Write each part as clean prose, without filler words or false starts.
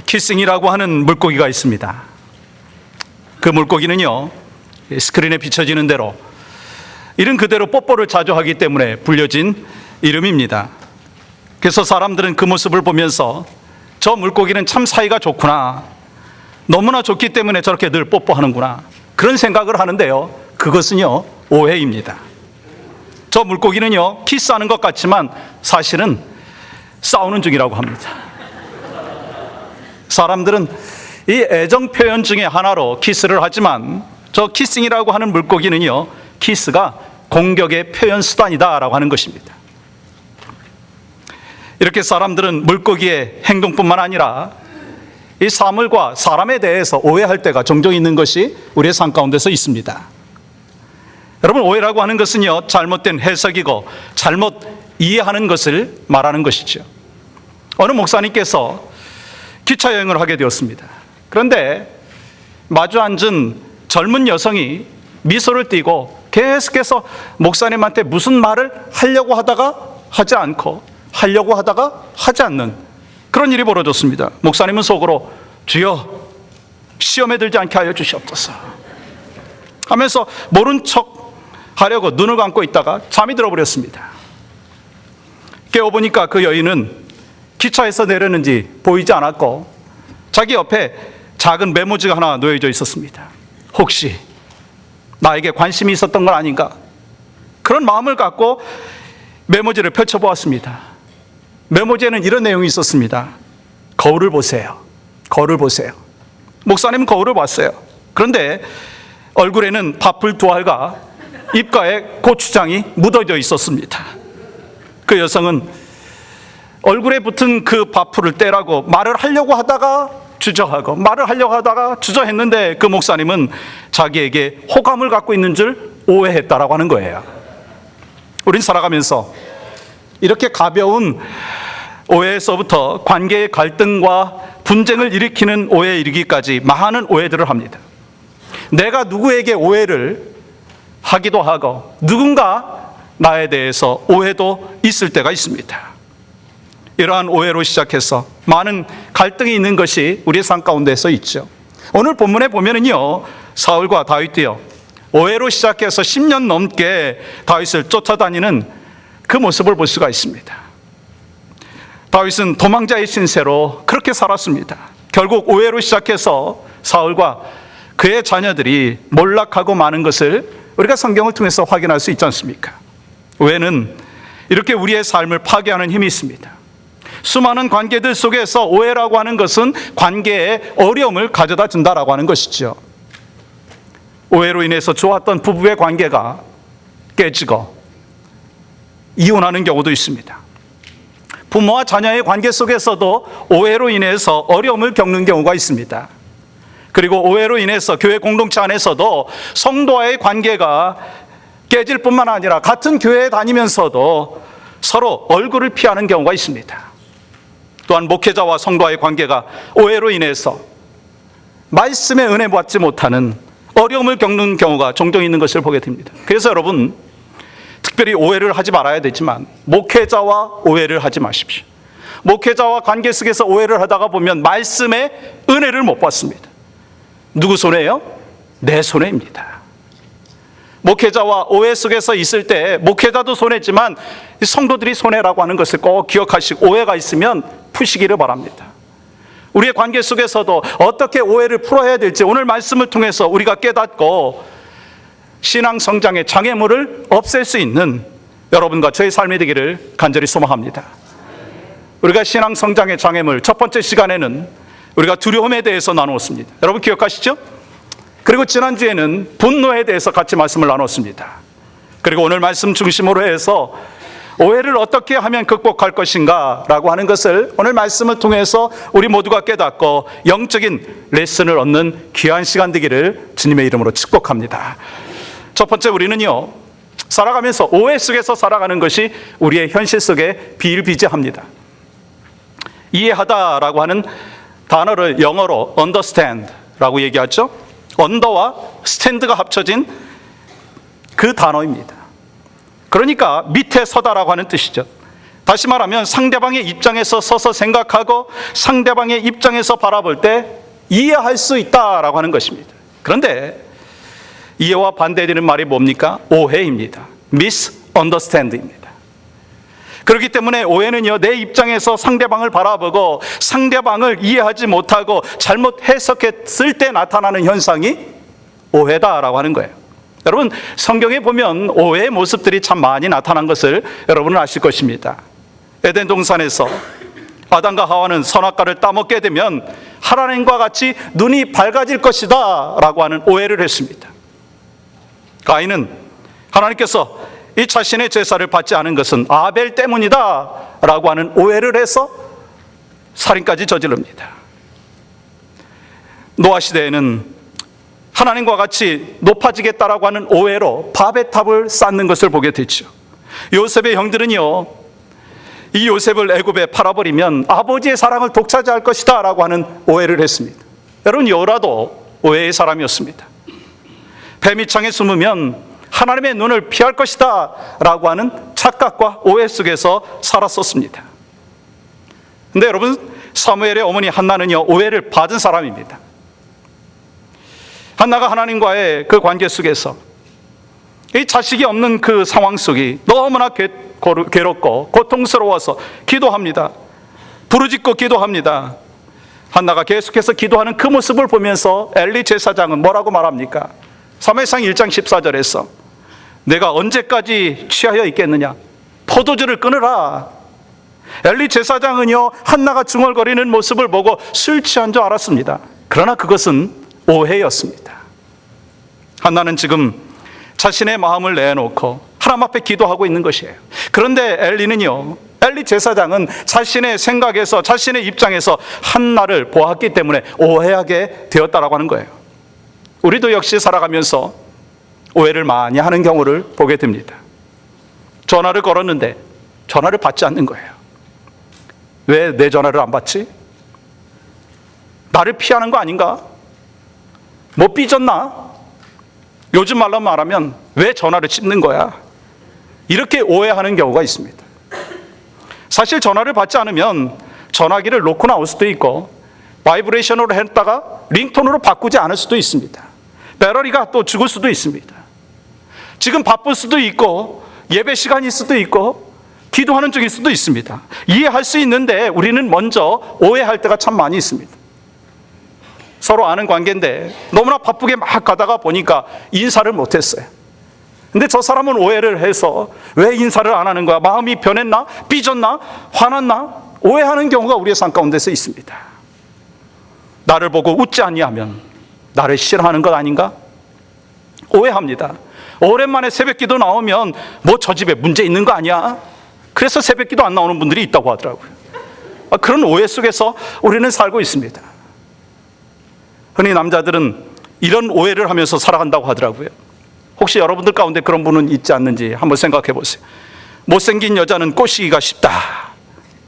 키싱이라고 하는 물고기가 있습니다. 그 물고기는요, 스크린에 비춰지는 대로 이름 그대로 뽀뽀를 자주 하기 때문에 불려진 이름입니다. 그래서 사람들은 그 모습을 보면서 저 물고기는 참 사이가 좋구나, 너무나 좋기 때문에 저렇게 늘 뽀뽀하는구나, 그런 생각을 하는데요, 그것은요 오해입니다. 저 물고기는요 키스하는 것 같지만 사실은 싸우는 중이라고 합니다. 사람들은 이 애정 표현 중에 하나로 키스를 하지만 저 키싱이라고 하는 물고기는요, 키스가 공격의 표현 수단이다라고 하는 것입니다. 이렇게 사람들은 물고기의 행동뿐만 아니라 이 사물과 사람에 대해서 오해할 때가 종종 있는 것이 우리의 삶 가운데서 있습니다. 여러분, 오해라고 하는 것은요, 잘못된 해석이고 잘못 이해하는 것을 말하는 것이죠. 어느 목사님께서 기차 여행을 하게 되었습니다. 그런데 마주 앉은 젊은 여성이 미소를 띠고 계속해서 목사님한테 무슨 말을 하려고 하다가 하지 않고 하려고 하다가 하지 않는 그런 일이 벌어졌습니다. 목사님은 속으로 주여 시험에 들지 않게 하여 주시옵소서 하면서 모른 척 하려고 눈을 감고 있다가 잠이 들어버렸습니다. 깨워보니까 그 여인은 기차에서 내렸는지 보이지 않았고 자기 옆에 작은 메모지가 하나 놓여져 있었습니다. 혹시 나에게 관심이 있었던 건 아닌가, 그런 마음을 갖고 메모지를 펼쳐보았습니다. 메모지에는 이런 내용이 있었습니다. 거울을 보세요. 거울을 보세요. 목사님은 거울을 봤어요. 그런데 얼굴에는 밥풀 두 알과 입가에 고추장이 묻어져 있었습니다. 그 여성은 얼굴에 붙은 그 밥풀을 떼라고 말을 하려고 하다가 주저하고 말을 하려고 하다가 주저했는데 그 목사님은 자기에게 호감을 갖고 있는 줄 오해했다라고 하는 거예요. 우린 살아가면서 이렇게 가벼운 오해에서부터 관계의 갈등과 분쟁을 일으키는 오해에 이르기까지 많은 오해들을 합니다. 내가 누구에게 오해를 하기도 하고 누군가 나에 대해서 오해도 있을 때가 있습니다. 이러한 오해로 시작해서 많은 갈등이 있는 것이 우리의 삶 가운데서 있죠. 오늘 본문에 보면은요, 사울과 다윗이요, 오해로 시작해서 10년 넘게 다윗을 쫓아다니는 그 모습을 볼 수가 있습니다. 다윗은 도망자의 신세로 그렇게 살았습니다. 결국 오해로 시작해서 사울과 그의 자녀들이 몰락하고 마는 것을 우리가 성경을 통해서 확인할 수 있지 않습니까? 오해는 이렇게 우리의 삶을 파괴하는 힘이 있습니다. 수많은 관계들 속에서 오해라고 하는 것은 관계에 어려움을 가져다 준다라고 하는 것이죠. 오해로 인해서 좋았던 부부의 관계가 깨지고 이혼하는 경우도 있습니다. 부모와 자녀의 관계 속에서도 오해로 인해서 어려움을 겪는 경우가 있습니다. 그리고 오해로 인해서 교회 공동체 안에서도 성도와의 관계가 깨질 뿐만 아니라 같은 교회에 다니면서도 서로 얼굴을 피하는 경우가 있습니다. 또한 목회자와 성도와의 관계가 오해로 인해서 말씀의 은혜 받지 못하는 어려움을 겪는 경우가 종종 있는 것을 보게 됩니다. 그래서 여러분, 특별히 오해를 하지 말아야 되지만 목회자와 오해를 하지 마십시오. 목회자와 관계 속에서 오해를 하다가 보면 말씀의 은혜를 못 받습니다. 누구 손해요? 내 손해입니다. 목회자와 오해 속에서 있을 때 목회자도 손해지만 성도들이 손해라고 하는 것을 꼭 기억하시고, 오해가 있으면 푸시기를 바랍니다. 우리의 관계 속에서도 어떻게 오해를 풀어야 될지 오늘 말씀을 통해서 우리가 깨닫고 신앙 성장의 장애물을 없앨 수 있는 여러분과 저의 삶이 되기를 간절히 소망합니다. 우리가 신앙 성장의 장애물, 첫 번째 시간에는 우리가 두려움에 대해서 나누었습니다. 여러분 기억하시죠? 그리고 지난주에는 분노에 대해서 같이 말씀을 나눴습니다. 그리고 오늘 말씀 중심으로 해서 오해를 어떻게 하면 극복할 것인가 라고 하는 것을 오늘 말씀을 통해서 우리 모두가 깨닫고 영적인 레슨을 얻는 귀한 시간 되기를 주님의 이름으로 축복합니다. 첫 번째, 우리는요, 살아가면서 오해 속에서 살아가는 것이 우리의 현실 속에 비일비재합니다. 이해하다라고 하는 단어를 영어로 understand라고 얘기하죠. 언더와 스탠드가 합쳐진 그 단어입니다. 그러니까 밑에 서다라고 하는 뜻이죠. 다시 말하면 상대방의 입장에서 서서 생각하고 상대방의 입장에서 바라볼 때 이해할 수 있다라고 하는 것입니다. 그런데 이해와 반대되는 말이 뭡니까? 오해입니다. misunderstand입니다. 그렇기 때문에 오해는요, 내 입장에서 상대방을 바라보고 상대방을 이해하지 못하고 잘못 해석했을 때 나타나는 현상이 오해다라고 하는 거예요. 여러분, 성경에 보면 오해의 모습들이 참 많이 나타난 것을 여러분은 아실 것입니다. 에덴 동산에서 아담과 하와는 선악과를 따먹게 되면 하나님과 같이 눈이 밝아질 것이다 라고 하는 오해를 했습니다. 가인은 하나님께서 이 자신의 제사를 받지 않은 것은 아벨 때문이다 라고 하는 오해를 해서 살인까지 저지릅니다. 노아 시대에는 하나님과 같이 높아지겠다라고 하는 오해로 바벨 탑을 쌓는 것을 보게 됐죠. 요셉의 형들은요, 이 요셉을 애굽에 팔아버리면 아버지의 사랑을 독차지할 것이다 라고 하는 오해를 했습니다. 여러분, 요라도 오해의 사람이었습니다. 뱀이 창에 숨으면 하나님의 눈을 피할 것이다 라고 하는 착각과 오해 속에서 살았었습니다. 근데 여러분, 사무엘의 어머니 한나는요, 오해를 받은 사람입니다. 한나가 하나님과의 그 관계 속에서 이 자식이 없는 그 상황 속이 너무나 괴롭고 고통스러워서 기도합니다. 부르짖고 기도합니다. 한나가 계속해서 기도하는 그 모습을 보면서 엘리 제사장은 뭐라고 말합니까? 사무엘상 1장 14절에서 내가 언제까지 취하여 있겠느냐? 포도주를 끊으라. 엘리 제사장은요, 한나가 중얼거리는 모습을 보고 술 취한 줄 알았습니다. 그러나 그것은 오해였습니다. 한나는 지금 자신의 마음을 내놓고 하나님 앞에 기도하고 있는 것이에요. 그런데 엘리 제사장은 자신의 생각에서, 자신의 입장에서 한나를 보았기 때문에 오해하게 되었다라고 하는 거예요. 우리도 역시 살아가면서 오해를 많이 하는 경우를 보게 됩니다. 전화를 걸었는데 전화를 받지 않는 거예요. 왜 내 전화를 안 받지? 나를 피하는 거 아닌가? 뭐 삐졌나? 요즘 말로 말하면 왜 전화를 씹는 거야? 이렇게 오해하는 경우가 있습니다. 사실 전화를 받지 않으면 전화기를 놓고 나올 수도 있고 바이브레이션으로 했다가 링톤으로 바꾸지 않을 수도 있습니다. 배터리가 또 죽을 수도 있습니다. 지금 바쁠 수도 있고 예배 시간일 수도 있고 기도하는 중일 수도 있습니다. 이해할 수 있는데 우리는 먼저 오해할 때가 참 많이 있습니다. 서로 아는 관계인데 너무나 바쁘게 막 가다가 보니까 인사를 못했어요. 근데 저 사람은 오해를 해서 왜 인사를 안 하는 거야? 마음이 변했나? 삐졌나? 화났나? 오해하는 경우가 우리의 삶 가운데서 있습니다. 나를 보고 웃지 아니하면 나를 싫어하는 것 아닌가? 오해합니다. 오랜만에 새벽기도 나오면 뭐 저 집에 문제 있는 거 아니야? 그래서 새벽기도 안 나오는 분들이 있다고 하더라고요. 그런 오해 속에서 우리는 살고 있습니다. 흔히 남자들은 이런 오해를 하면서 살아간다고 하더라고요. 혹시 여러분들 가운데 그런 분은 있지 않는지 한번 생각해 보세요. 못생긴 여자는 꼬시기가 쉽다,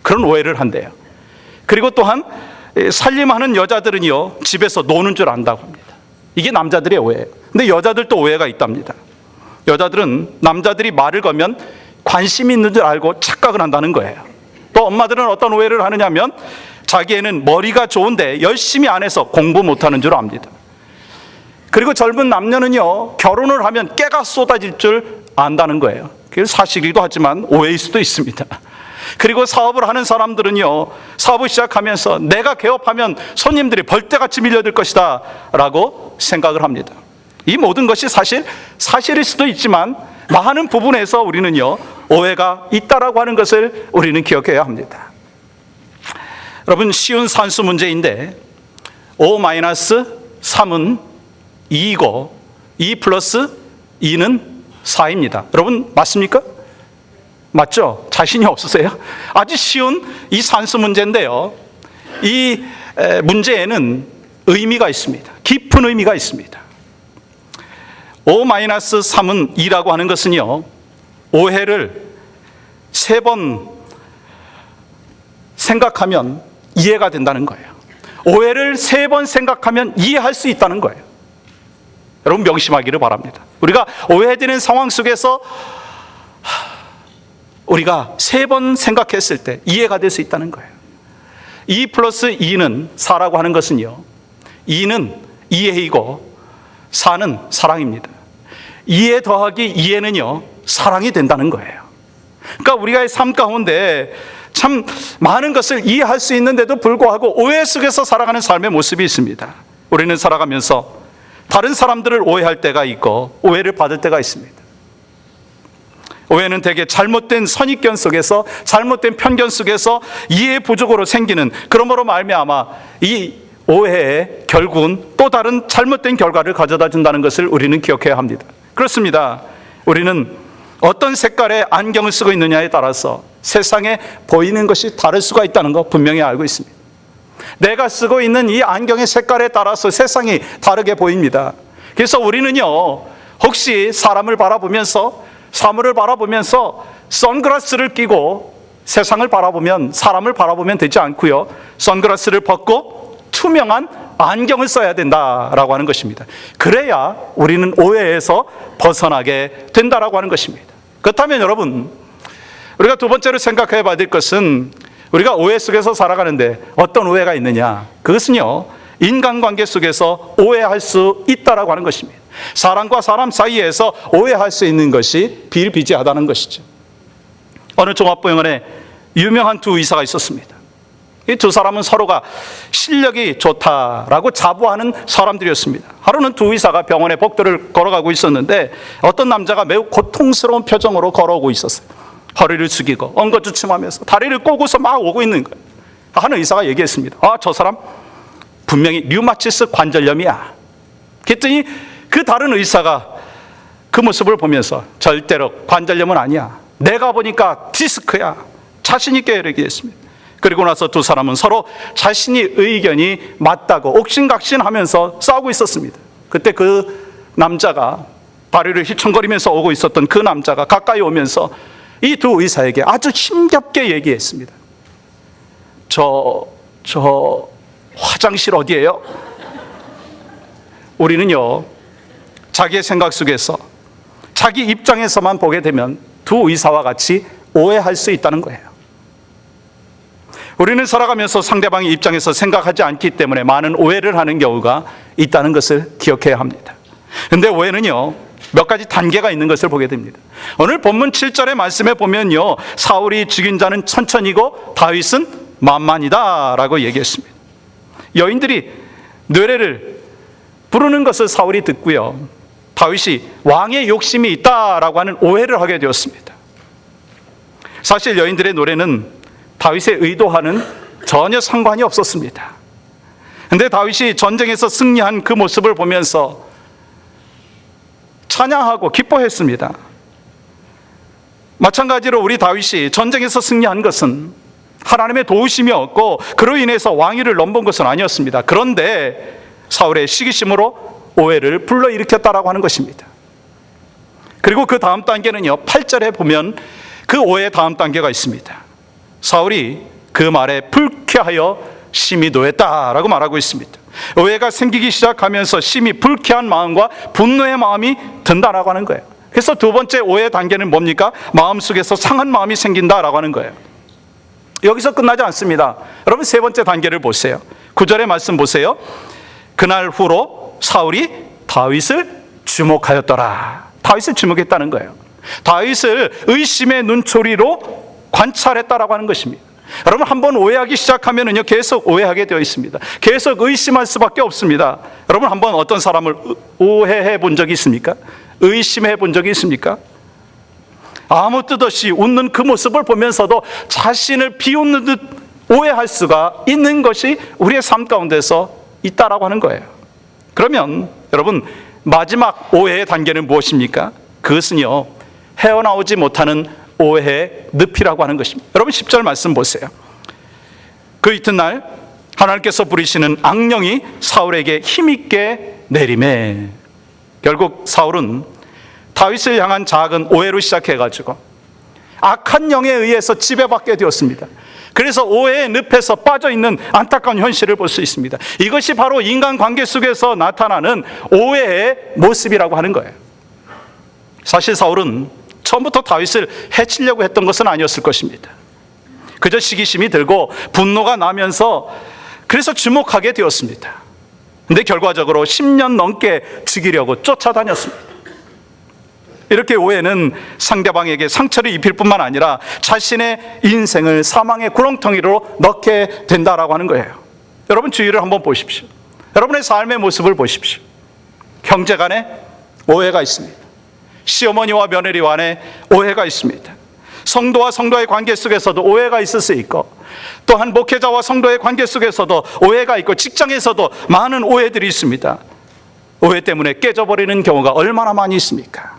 그런 오해를 한대요. 그리고 또한 살림하는 여자들은요, 집에서 노는 줄 안다고 합니다. 이게 남자들의 오해예요. 근데 여자들도 오해가 있답니다. 여자들은 남자들이 말을 걸면 관심 있는 줄 알고 착각을 한다는 거예요. 또 엄마들은 어떤 오해를 하느냐면 자기애는 머리가 좋은데 열심히 안 해서 공부 못하는 줄 압니다. 그리고 젊은 남녀는요, 결혼을 하면 깨가 쏟아질 줄 안다는 거예요. 그게 사실이기도 하지만 오해일 수도 있습니다. 그리고 사업을 하는 사람들은요, 사업을 시작하면서 내가 개업하면 손님들이 벌떼같이 밀려들 것이다 라고 생각을 합니다. 이 모든 것이 사실일 수도 있지만 많은 부분에서 우리는요, 오해가 있다라고 하는 것을 우리는 기억해야 합니다. 여러분, 쉬운 산수 문제인데 5-3은 2이고 2 플러스 2는 4입니다. 여러분 맞습니까? 맞죠? 자신이 없으세요? 아주 쉬운 이 산수 문제인데요, 이 문제에는 의미가 있습니다. 깊은 의미가 있습니다. 5-3은 2라고 하는 것은요, 오해를 3번 생각하면 이해가 된다는 거예요. 오해를 3번 생각하면 이해할 수 있다는 거예요. 여러분 명심하기를 바랍니다. 우리가 오해되는 상황 속에서 우리가 3번 생각했을 때 이해가 될 수 있다는 거예요. 2 플러스 2는 4라고 하는 것은요, 2는 이해이고 4는 사랑입니다. 2에 더하기 2에는요, 사랑이 된다는 거예요. 그러니까 우리가 삶 가운데 참 많은 것을 이해할 수 있는데도 불구하고 오해 속에서 살아가는 삶의 모습이 있습니다. 우리는 살아가면서 다른 사람들을 오해할 때가 있고 오해를 받을 때가 있습니다. 오해는 대개 잘못된 선입견 속에서, 잘못된 편견 속에서 이해 부족으로 생기는, 그러므로 말미암아 이 오해에 결국은 또 다른 잘못된 결과를 가져다 준다는 것을 우리는 기억해야 합니다. 그렇습니다. 우리는 어떤 색깔의 안경을 쓰고 있느냐에 따라서 세상에 보이는 것이 다를 수가 있다는 거 분명히 알고 있습니다. 내가 쓰고 있는 이 안경의 색깔에 따라서 세상이 다르게 보입니다. 그래서 우리는요, 혹시 사람을 바라보면서, 사물을 바라보면서 선글라스를 끼고 세상을 바라보면, 사람을 바라보면 되지 않고요, 선글라스를 벗고 투명한 안경을 써야 된다라고 하는 것입니다. 그래야 우리는 오해에서 벗어나게 된다라고 하는 것입니다. 그렇다면 여러분, 우리가 두 번째로 생각해 봐야 될 것은, 우리가 오해 속에서 살아가는데 어떤 오해가 있느냐, 그것은요, 인간관계 속에서 오해할 수 있다라고 하는 것입니다. 사람과 사람 사이에서 오해할 수 있는 것이 비일비재하다는 것이죠. 어느 종합병원에 유명한 두 의사가 있었습니다. 이 두 사람은 서로가 실력이 좋다라고 자부하는 사람들이었습니다. 하루는 두 의사가 병원의 복도를 걸어가고 있었는데 어떤 남자가 매우 고통스러운 표정으로 걸어오고 있었어요. 허리를 숙이고 엉거주춤하면서 다리를 꼬고서 막 오고 있는 거예요. 한 의사가 얘기했습니다. 저 사람 분명히 류마티스 관절염이야. 그랬더니 그 다른 의사가 그 모습을 보면서 절대로 관절염은 아니야, 내가 보니까 디스크야, 자신 있게 얘기했습니다. 그리고 나서 두 사람은 서로 자신이 의견이 맞다고 옥신각신하면서 싸우고 있었습니다. 그때 그 남자가, 다리를 휘청거리면서 오고 있었던 그 남자가 가까이 오면서 이 두 의사에게 아주 힘겹게 얘기했습니다. 저 화장실 어디예요? 우리는요, 자기의 생각 속에서 자기 입장에서만 보게 되면 두 의사와 같이 오해할 수 있다는 거예요. 우리는 살아가면서 상대방의 입장에서 생각하지 않기 때문에 많은 오해를 하는 경우가 있다는 것을 기억해야 합니다. 그런데 오해는요, 몇 가지 단계가 있는 것을 보게 됩니다. 오늘 본문 7절의 말씀에 보면요, 사울이 죽인 자는 천천히고 다윗은 만만이다 라고 얘기했습니다. 여인들이 노래를 부르는 것을 사울이 듣고요, 다윗이 왕의 욕심이 있다라고 하는 오해를 하게 되었습니다. 사실 여인들의 노래는 다윗의 의도와는 전혀 상관이 없었습니다. 그런데 다윗이 전쟁에서 승리한 그 모습을 보면서 찬양하고 기뻐했습니다. 마찬가지로 우리 다윗이 전쟁에서 승리한 것은 하나님의 도우심이었고 그로 인해서 왕위를 넘본 것은 아니었습니다. 그런데 사울의 시기심으로 오해를 불러일으켰다라고 하는 것입니다. 그리고 그 다음 단계는요, 8절에 보면 그 오해의 다음 단계가 있습니다. 사울이 그 말에 불쾌하여 심히 노했다라고 말하고 있습니다. 오해가 생기기 시작하면서 심히 불쾌한 마음과 분노의 마음이 든다라고 하는 거예요. 그래서 두 번째 오해 단계는 뭡니까? 마음속에서 상한 마음이 생긴다라고 하는 거예요. 여기서 끝나지 않습니다. 여러분, 세 번째 단계를 보세요. 9절의 말씀 보세요. 그날 후로 사울이 다윗을 주목하였더라. 다윗을 주목했다는 거예요. 다윗을 의심의 눈초리로 관찰했다라고 하는 것입니다. 여러분, 한번 오해하기 시작하면은요, 계속 오해하게 되어 있습니다. 계속 의심할 수밖에 없습니다. 여러분, 한번 어떤 사람을 오해해 본 적이 있습니까? 의심해 본 적이 있습니까? 아무 뜻 없이 웃는 그 모습을 보면서도 자신을 비웃는 듯 오해할 수가 있는 것이 우리의 삶 가운데서 있다라고 하는 거예요. 그러면 여러분, 마지막 오해의 단계는 무엇입니까? 그것은요, 헤어나오지 못하는 오해의 늪이라고 하는 것입니다. 여러분, 10절 말씀 보세요. 그 이튿날 하나님께서 부리시는 악령이 사울에게 힘있게 내림에, 결국 사울은 다윗을 향한 작은 오해로 시작해가지고 악한 영에 의해서 지배받게 되었습니다. 그래서 오해의 늪에서 빠져있는 안타까운 현실을 볼 수 있습니다. 이것이 바로 인간관계 속에서 나타나는 오해의 모습이라고 하는 거예요. 사실 사울은 처음부터 다윗을 해치려고 했던 것은 아니었을 것입니다. 그저 시기심이 들고 분노가 나면서 그래서 주목하게 되었습니다. 근데 결과적으로 10년 넘게 죽이려고 쫓아다녔습니다. 이렇게 오해는 상대방에게 상처를 입힐 뿐만 아니라 자신의 인생을 사망의 구렁텅이로 넣게 된다라고 하는 거예요. 여러분 주위를 한번 보십시오. 여러분의 삶의 모습을 보십시오. 형제 간에 오해가 있습니다. 시어머니와 며느리 간에 오해가 있습니다. 성도와 성도의 관계 속에서도 오해가 있을 수 있고, 또한 목회자와 성도의 관계 속에서도 오해가 있고, 직장에서도 많은 오해들이 있습니다. 오해 때문에 깨져버리는 경우가 얼마나 많이 있습니까?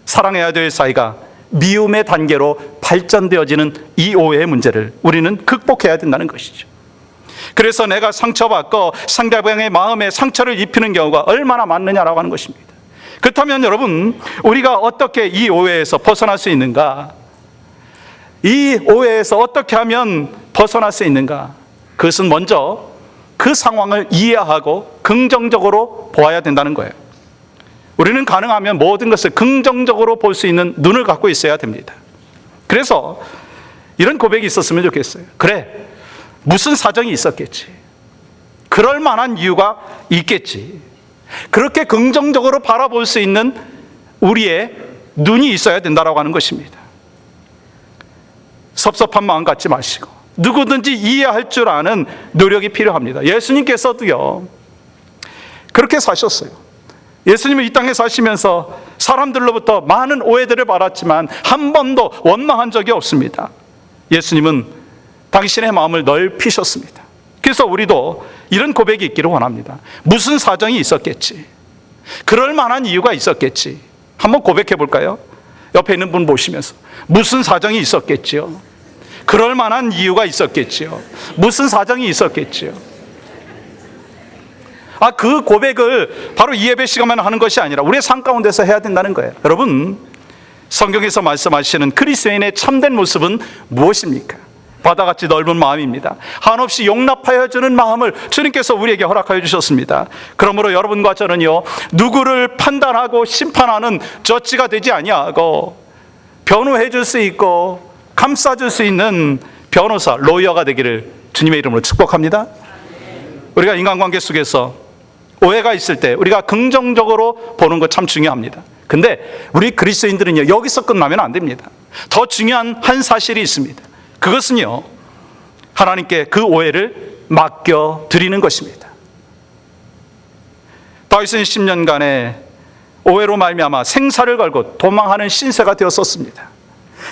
사랑해야 될 사이가 미움의 단계로 발전되어지는 이 오해의 문제를 우리는 극복해야 된다는 것이죠. 그래서 내가 상처받고 상대방의 마음에 상처를 입히는 경우가 얼마나 많느냐라고 하는 것입니다. 그렇다면 여러분, 우리가 어떻게 이 오해에서 벗어날 수 있는가? 이 오해에서 어떻게 하면 벗어날 수 있는가? 그것은 먼저 그 상황을 이해하고 긍정적으로 보아야 된다는 거예요. 우리는 가능하면 모든 것을 긍정적으로 볼 수 있는 눈을 갖고 있어야 됩니다. 그래서 이런 고백이 있었으면 좋겠어요. 그래, 무슨 사정이 있었겠지. 그럴 만한 이유가 있겠지. 그렇게 긍정적으로 바라볼 수 있는 우리의 눈이 있어야 된다고 하는 것입니다. 섭섭한 마음 갖지 마시고 누구든지 이해할 줄 아는 노력이 필요합니다. 예수님께서도요, 그렇게 사셨어요. 예수님은 이 땅에 사시면서 사람들로부터 많은 오해들을 받았지만 한 번도 원망한 적이 없습니다. 예수님은 당신의 마음을 넓히셨습니다. 그래서 우리도 이런 고백이 있기를 원합니다. 무슨 사정이 있었겠지. 그럴 만한 이유가 있었겠지. 한번 고백해 볼까요? 옆에 있는 분 보시면서 무슨 사정이 있었겠지요. 그럴 만한 이유가 있었겠지요. 무슨 사정이 있었겠지요. 그 고백을 바로 이 예배 시간만 하는 것이 아니라 우리의 삶 가운데서 해야 된다는 거예요. 여러분, 성경에서 말씀하시는 그리스도인의 참된 모습은 무엇입니까? 바다같이 넓은 마음입니다. 한없이 용납하여 주는 마음을 주님께서 우리에게 허락하여 주셨습니다. 그러므로 여러분과 저는요, 누구를 판단하고 심판하는 저지가 되지 아니하고 변호해 줄 수 있고 감싸 줄 수 있는 변호사, 로이어가 되기를 주님의 이름으로 축복합니다. 우리가 인간관계 속에서 오해가 있을 때 우리가 긍정적으로 보는 거 참 중요합니다. 근데 우리 그리스도인들은요, 여기서 끝나면 안 됩니다. 더 중요한 한 사실이 있습니다. 그것은요, 하나님께 그 오해를 맡겨드리는 것입니다. 다윗은 10년간의 오해로 말미암아 생사를 걸고 도망하는 신세가 되었었습니다.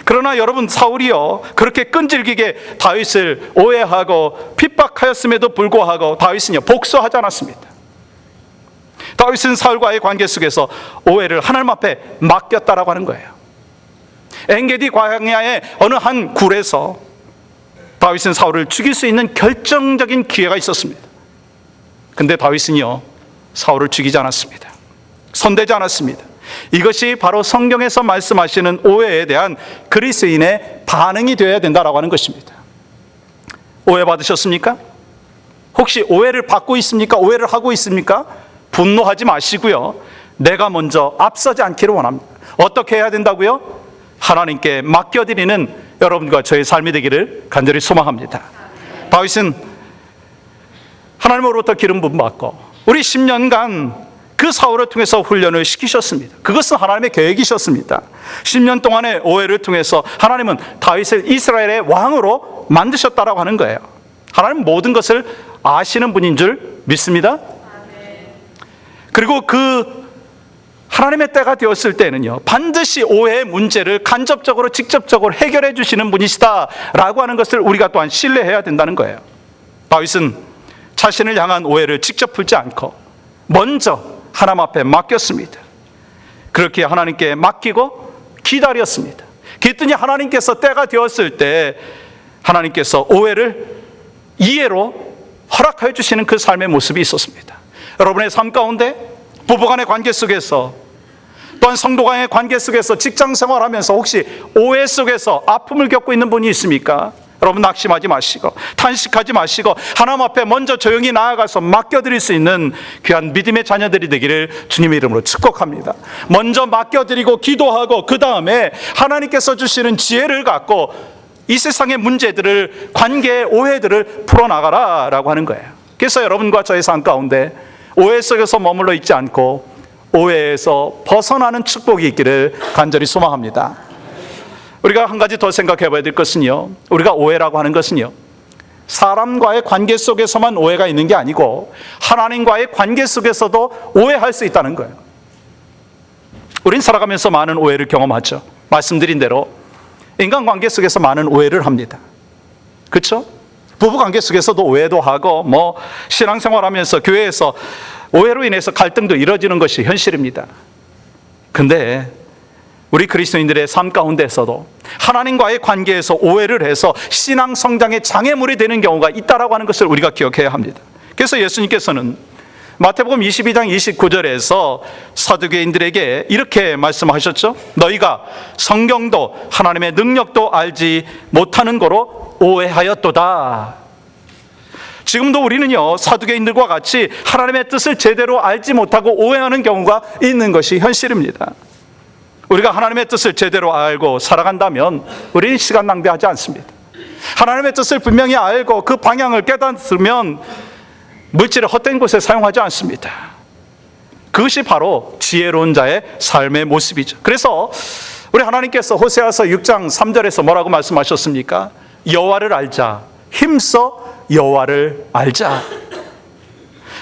그러나 여러분, 사울이요, 그렇게 끈질기게 다윗을 오해하고 핍박하였음에도 불구하고 다윗은요, 복수하지 않았습니다. 다윗은 사울과의 관계 속에서 오해를 하나님 앞에 맡겼다라고 하는 거예요. 엔게디 광야의 어느 한 굴에서 다윗은 사울을 죽일 수 있는 결정적인 기회가 있었습니다. 근데 다윗은요, 사울을 죽이지 않았습니다. 손대지 않았습니다. 이것이 바로 성경에서 말씀하시는 오해에 대한 그리스도인의 반응이 되어야 된다라고 하는 것입니다. 오해 받으셨습니까? 혹시 오해를 받고 있습니까? 오해를 하고 있습니까? 분노하지 마시고요, 내가 먼저 앞서지 않기를 원합니다. 어떻게 해야 된다고요? 하나님께 맡겨드리는 여러분과 저의 삶이 되기를 간절히 소망합니다. 다윗은 하나님으로부터 기름 부음 받고 우리 10년간 그 사울을 통해서 훈련을 시키셨습니다. 그것은 하나님의 계획이셨습니다. 10년 동안의 오해를 통해서 하나님은 다윗을 이스라엘의 왕으로 만드셨다라고 하는 거예요. 하나님은 모든 것을 아시는 분인 줄 믿습니다. 그리고 그 하나님의 때가 되었을 때는요, 반드시 오해의 문제를 간접적으로 직접적으로 해결해 주시는 분이시다라고 하는 것을 우리가 또한 신뢰해야 된다는 거예요. 다윗은 자신을 향한 오해를 직접 풀지 않고 먼저 하나님 앞에 맡겼습니다. 그렇게 하나님께 맡기고 기다렸습니다. 그랬더니 하나님께서 때가 되었을 때 하나님께서 오해를 이해로 허락하여 주시는 그 삶의 모습이 있었습니다. 여러분의 삶 가운데, 부부간의 관계 속에서, 또한 성도 간의 관계 속에서, 직장 생활하면서 혹시 오해 속에서 아픔을 겪고 있는 분이 있습니까? 여러분, 낙심하지 마시고 탄식하지 마시고 하나님 앞에 먼저 조용히 나아가서 맡겨드릴 수 있는 귀한 믿음의 자녀들이 되기를 주님의 이름으로 축복합니다. 먼저 맡겨드리고 기도하고 그 다음에 하나님께서 주시는 지혜를 갖고 이 세상의 문제들을, 관계의 오해들을 풀어나가라 라고 하는 거예요. 그래서 여러분과 저의 삶 가운데 오해 속에서 머물러 있지 않고 오해에서 벗어나는 축복이 있기를 간절히 소망합니다. 우리가 한 가지 더 생각해 봐야 될 것은요, 우리가 오해라고 하는 것은요, 사람과의 관계 속에서만 오해가 있는 게 아니고 하나님과의 관계 속에서도 오해할 수 있다는 거예요. 우린 살아가면서 많은 오해를 경험하죠. 말씀드린 대로 인간관계 속에서 많은 오해를 합니다. 그렇죠? 부부관계 속에서도 오해도 하고 신앙생활하면서 교회에서 오해로 인해서 갈등도 이루어지는 것이 현실입니다. 근데 우리 그리스도인들의 삶 가운데서도 하나님과의 관계에서 오해를 해서 신앙 성장의 장애물이 되는 경우가 있다라고 하는 것을 우리가 기억해야 합니다. 그래서 예수님께서는 마태복음 22장 29절에서 사두개인들에게 이렇게 말씀하셨죠. 너희가 성경도 하나님의 능력도 알지 못하는 거로 오해하였도다. 지금도 우리는요, 사두개인들과 같이 하나님의 뜻을 제대로 알지 못하고 오해하는 경우가 있는 것이 현실입니다. 우리가 하나님의 뜻을 제대로 알고 살아간다면 우리는 시간 낭비하지 않습니다. 하나님의 뜻을 분명히 알고 그 방향을 깨닫으면 물질을 헛된 곳에 사용하지 않습니다. 그것이 바로 지혜로운 자의 삶의 모습이죠. 그래서 우리 하나님께서 호세아서 6장 3절에서 뭐라고 말씀하셨습니까? 여호와를 알자, 힘써 여호와를 알자.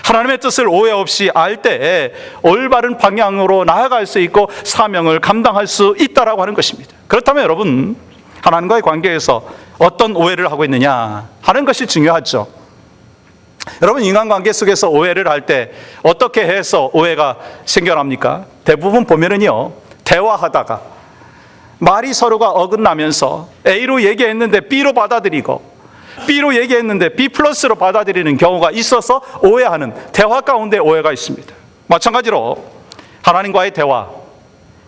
하나님의 뜻을 오해 없이 알 때 올바른 방향으로 나아갈 수 있고 사명을 감당할 수 있다라고 하는 것입니다. 그렇다면 여러분, 하나님과의 관계에서 어떤 오해를 하고 있느냐 하는 것이 중요하죠. 여러분, 인간관계 속에서 오해를 할 때 어떻게 해서 오해가 생겨납니까? 대부분 보면은요, 대화하다가 말이 서로가 어긋나면서 A로 얘기했는데 B로 받아들이고 B로 얘기했는데 B 플러스로 받아들이는 경우가 있어서 오해하는, 대화 가운데 오해가 있습니다. 마찬가지로 하나님과의 대화,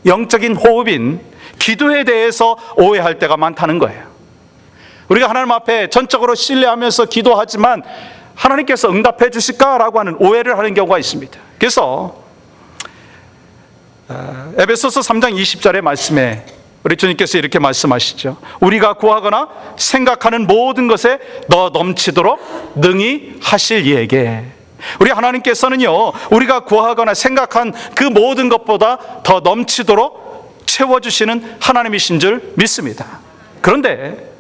영적인 호흡인 기도에 대해서 오해할 때가 많다는 거예요. 우리가 하나님 앞에 전적으로 신뢰하면서 기도하지만 하나님께서 응답해 주실까라고 하는 오해를 하는 경우가 있습니다. 그래서 에베소서 3장 20절의 말씀에 우리 주님께서 이렇게 말씀하시죠. 우리가 구하거나 생각하는 모든 것에 더 넘치도록 능히 하실 이에게. 우리 하나님께서는요, 우리가 구하거나 생각한 그 모든 것보다 더 넘치도록 채워주시는 하나님이신 줄 믿습니다. 그런데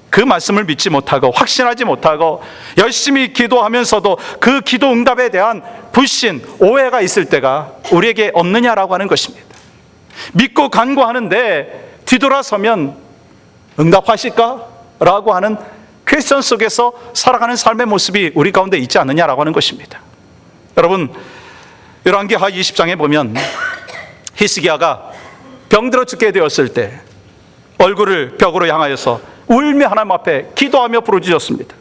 그 말씀을 믿지 못하고 확신하지 못하고 열심히 기도하면서도 그 기도 응답에 대한 불신, 오해가 있을 때가 우리에게 없느냐라고 하는 것입니다. 믿고 간구하는데 뒤돌아서면 응답하실까? 라고 하는 퀘스천 속에서 살아가는 삶의 모습이 우리 가운데 있지 않느냐라고 하는 것입니다. 여러분, 열왕기하 20장에 보면 히스기야가 병들어 죽게 되었을 때 얼굴을 벽으로 향하여서 울며 하나님 앞에 기도하며 부르짖었습니다.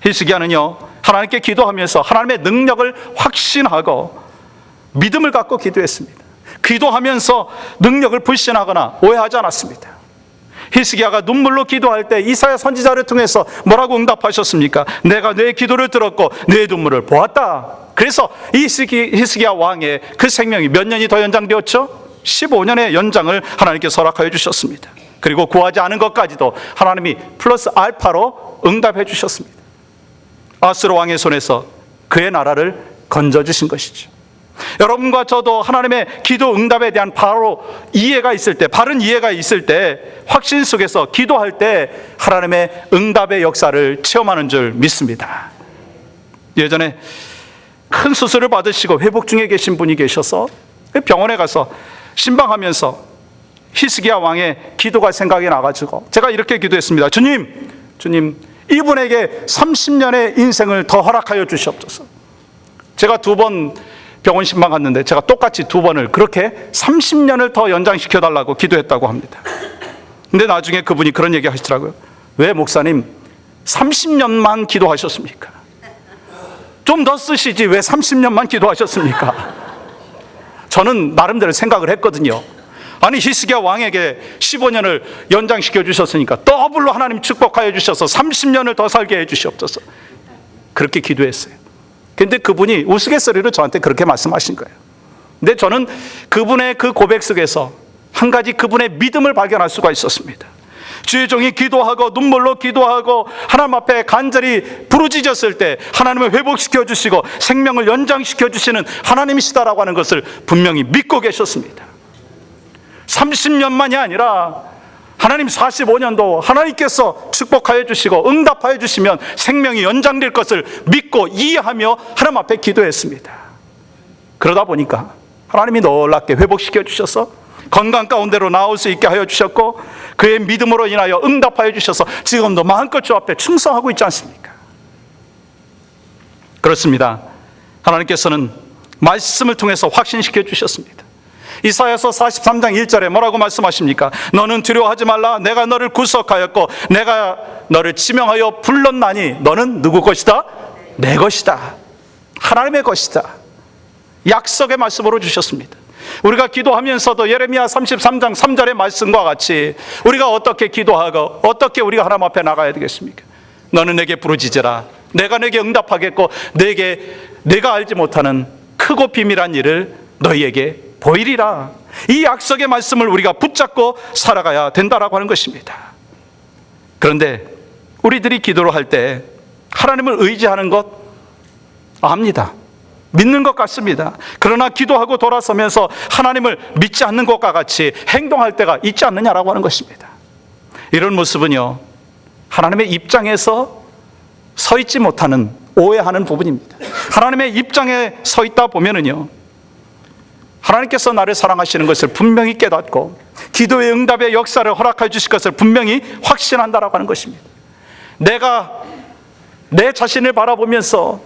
히스기야는요, 하나님께 기도하면서 하나님의 능력을 확신하고 믿음을 갖고 기도했습니다. 기도하면서 능력을 불신하거나 오해하지 않았습니다. 히스기야가 눈물로 기도할 때 이사야 선지자를 통해서 뭐라고 응답하셨습니까? 내가 내 기도를 들었고 내 눈물을 보았다. 그래서 히스기야 왕의 그 생명이 몇 년이 더 연장되었죠? 15년의 연장을 하나님께서 허락하여 주셨습니다. 그리고 구하지 않은 것까지도 하나님이 플러스 알파로 응답해 주셨습니다. 아수르 왕의 손에서 그의 나라를 건져주신 것이죠. 여러분과 저도 하나님의 기도 응답에 대한 바로 이해가 있을 때, 바른 이해가 있을 때, 확신 속에서 기도할 때 하나님의 응답의 역사를 체험하는 줄 믿습니다. 예전에 큰 수술을 받으시고 회복 중에 계신 분이 계셔서 병원에 가서 신방하면서 히스기야 왕의 기도가 생각이 나가지고 제가 이렇게 기도했습니다. 주님, 이분에게 30년의 인생을 더 허락하여 주시옵소서. 제가 2번 병원 신방 갔는데 제가 똑같이 2번을 그렇게 30년을 더 연장시켜달라고 기도했다고 합니다. 근데 나중에 그분이 그런 얘기 하시더라고요. 왜 목사님 30년만 기도하셨습니까? 좀 더 쓰시지 왜 30년만 기도하셨습니까? 저는 나름대로 생각을 했거든요. 아니 히스기야 왕에게 15년을 연장시켜 주셨으니까 더블로 하나님 축복하여 주셔서 30년을 더 살게 해 주시옵소서. 그렇게 기도했어요. 근데 그분이 우스갯소리로 저한테 그렇게 말씀하신 거예요. 근데 저는 그분의 그 고백 속에서 한 가지 그분의 믿음을 발견할 수가 있었습니다. 주의 종이 기도하고 눈물로 기도하고 하나님 앞에 간절히 부르짖었을 때 하나님을 회복시켜 주시고 생명을 연장시켜 주시는 하나님이시다라고 하는 것을 분명히 믿고 계셨습니다. 30년만이 아니라 하나님 45년도 하나님께서 축복하여 주시고 응답하여 주시면 생명이 연장될 것을 믿고 이해하며 하나님 앞에 기도했습니다. 그러다 보니까 하나님이 놀랍게 회복시켜 주셔서 건강 가운데로 나올 수 있게 하여 주셨고 그의 믿음으로 인하여 응답하여 주셔서 지금도 마음껏 주 앞에 충성하고 있지 않습니까? 그렇습니다. 하나님께서는 말씀을 통해서 확신시켜 주셨습니다. 이사야서 43장 1절에 뭐라고 말씀하십니까? 너는 두려워하지 말라. 내가 너를 구속하였고 내가 너를 지명하여 불렀나니 너는 누구 것이다? 내 것이다. 하나님의 것이다. 약속의 말씀으로 주셨습니다. 우리가 기도하면서도 예레미야 33장 3절의 말씀과 같이 우리가 어떻게 기도하고 어떻게 우리가 하나님 앞에 나가야 되겠습니까? 너는 내게 부르짖으라. 내가 내게 응답하겠고 내가 알지 못하는 크고 비밀한 일을 너희에게 보이리라. 이 약속의 말씀을 우리가 붙잡고 살아가야 된다라고 하는 것입니다. 그런데 우리들이 기도를 할 때 하나님을 의지하는 것 압니다. 믿는 것 같습니다. 그러나 기도하고 돌아서면서 하나님을 믿지 않는 것과 같이 행동할 때가 있지 않느냐라고 하는 것입니다. 이런 모습은요, 하나님의 입장에서 서 있지 못하는 오해하는 부분입니다. 하나님의 입장에 서 있다 보면은요, 하나님께서 나를 사랑하시는 것을 분명히 깨닫고 기도의 응답의 역사를 허락해 주실 것을 분명히 확신한다라고 하는 것입니다. 내가 내 자신을 바라보면서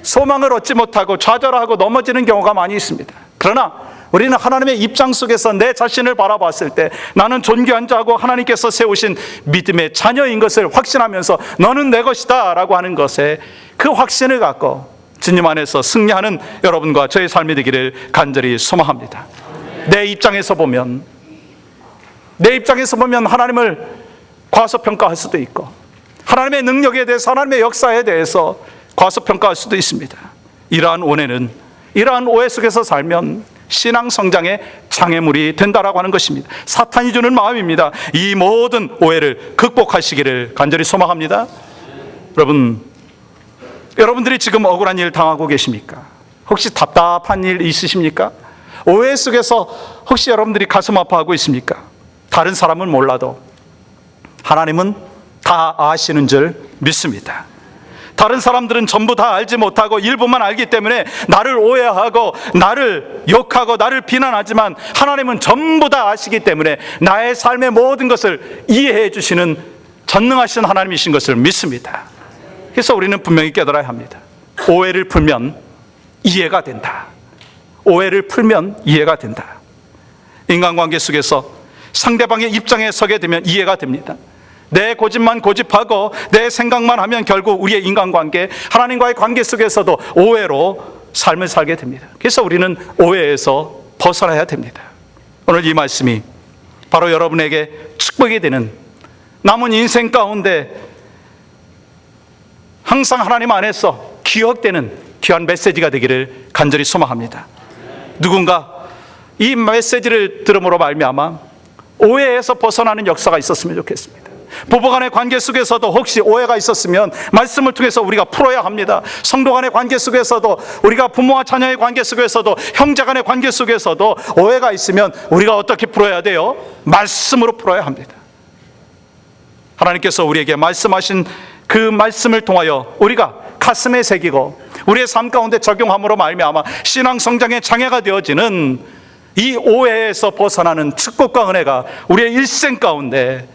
소망을 얻지 못하고 좌절하고 넘어지는 경우가 많이 있습니다. 그러나 우리는 하나님의 입장 속에서 내 자신을 바라봤을 때 나는 존귀한 자고 하나님께서 세우신 믿음의 자녀인 것을 확신하면서 너는 내 것이다 라고 하는 것에 그 확신을 갖고 주님 안에서 승리하는 여러분과 저의 삶이 되기를 간절히 소망합니다. 내 입장에서 보면 하나님을 과소평가할 수도 있고 하나님의 능력에 대해서 하나님의 역사에 대해서 과소평가할 수도 있습니다. 이러한 오해 속에서 살면 신앙 성장의 장애물이 된다라고 하는 것입니다. 사탄이 주는 마음입니다. 이 모든 오해를 극복하시기를 간절히 소망합니다. 여러분들이 지금 억울한 일 당하고 계십니까? 혹시 답답한 일 있으십니까? 오해 속에서 혹시 여러분들이 가슴 아파하고 있습니까? 다른 사람은 몰라도 하나님은 다 아시는 줄 믿습니다. 다른 사람들은 전부 다 알지 못하고 일부만 알기 때문에 나를 오해하고 나를 욕하고 나를 비난하지만 하나님은 전부 다 아시기 때문에 나의 삶의 모든 것을 이해해 주시는 전능하신 하나님이신 것을 믿습니다. 그래서 우리는 분명히 깨달아야 합니다. 오해를 풀면 이해가 된다. 오해를 풀면 이해가 된다. 인간관계 속에서 상대방의 입장에 서게 되면 이해가 됩니다. 내 고집만 고집하고 내 생각만 하면 결국 우리의 인간관계, 하나님과의 관계 속에서도 오해로 삶을 살게 됩니다. 그래서 우리는 오해에서 벗어나야 됩니다. 오늘 이 말씀이 바로 여러분에게 축복이 되는 남은 인생 가운데 항상 하나님 안에서 기억되는 귀한 메시지가 되기를 간절히 소망합니다. 누군가 이 메시지를 들음으로 말미암아 오해에서 벗어나는 역사가 있었으면 좋겠습니다. 부부간의 관계 속에서도 혹시 오해가 있었으면 말씀을 통해서 우리가 풀어야 합니다. 성도 간의 관계 속에서도, 우리가 부모와 자녀의 관계 속에서도, 형제 간의 관계 속에서도 오해가 있으면 우리가 어떻게 풀어야 돼요? 말씀으로 풀어야 합니다. 하나님께서 우리에게 말씀하신 그 말씀을 통하여 우리가 가슴에 새기고 우리의 삶 가운데 적용함으로 말미암아 신앙 성장의 장애가 되어지는 이 오해에서 벗어나는 축복과 은혜가 우리의 일생 가운데,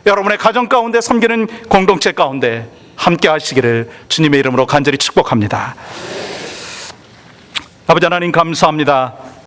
여러분의 가정 가운데, 섬기는 공동체 가운데 함께 하시기를 주님의 이름으로 간절히 축복합니다. 아버지 하나님 감사합니다.